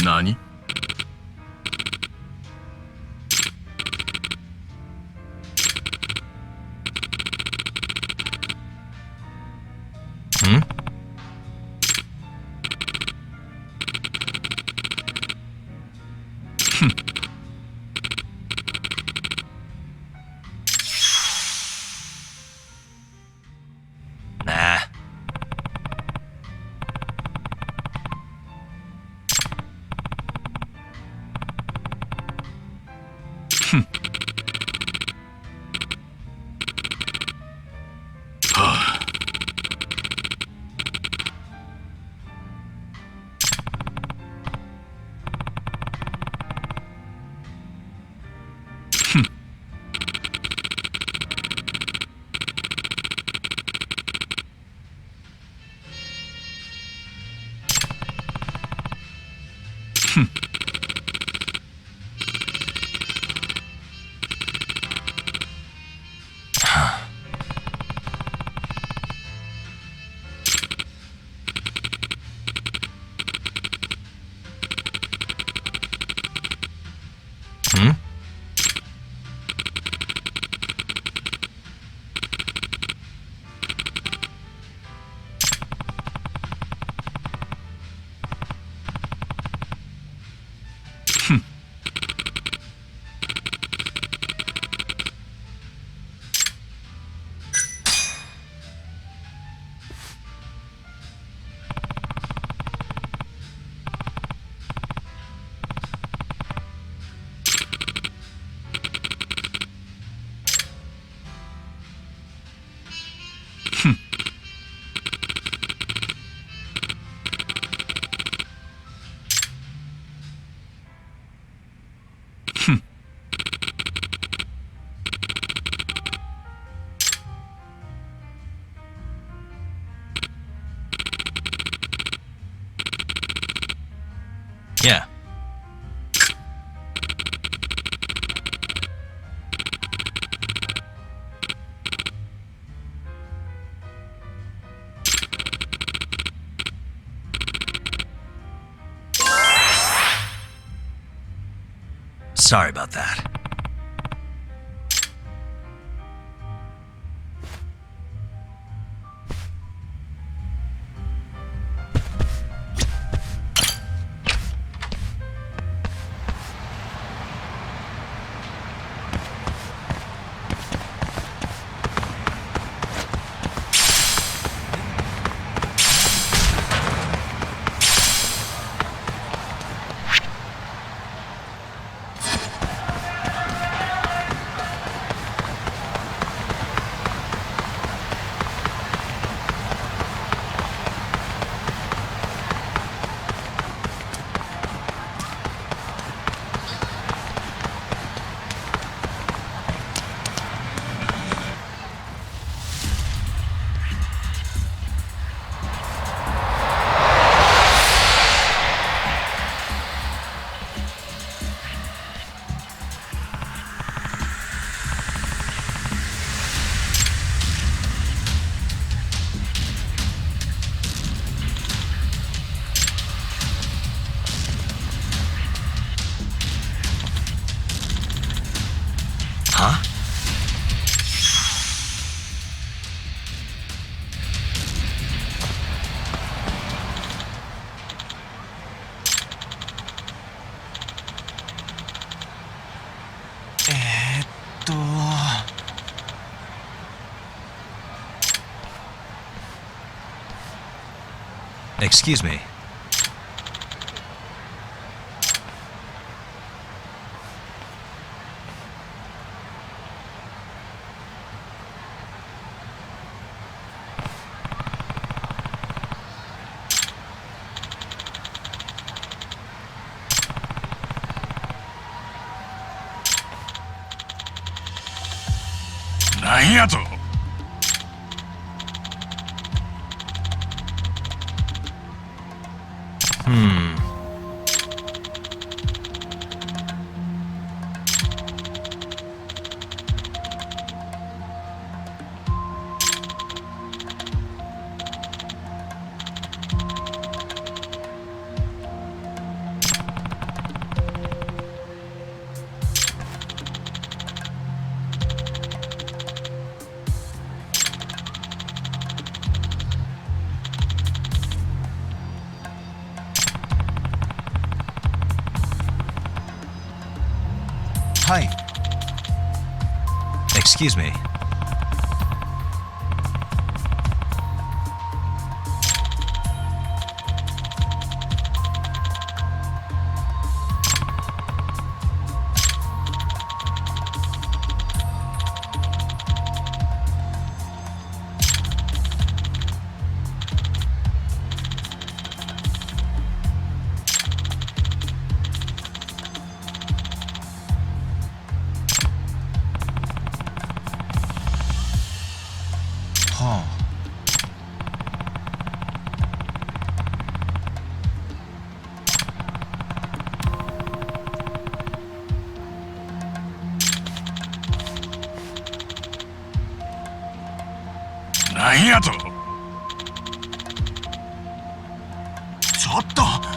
何? Hmm? Nah. Hmm? Yeah. Sorry about that. Huh? Excuse me. Hmm. はい。 Excuse me. Huh. なんやと。ちょっと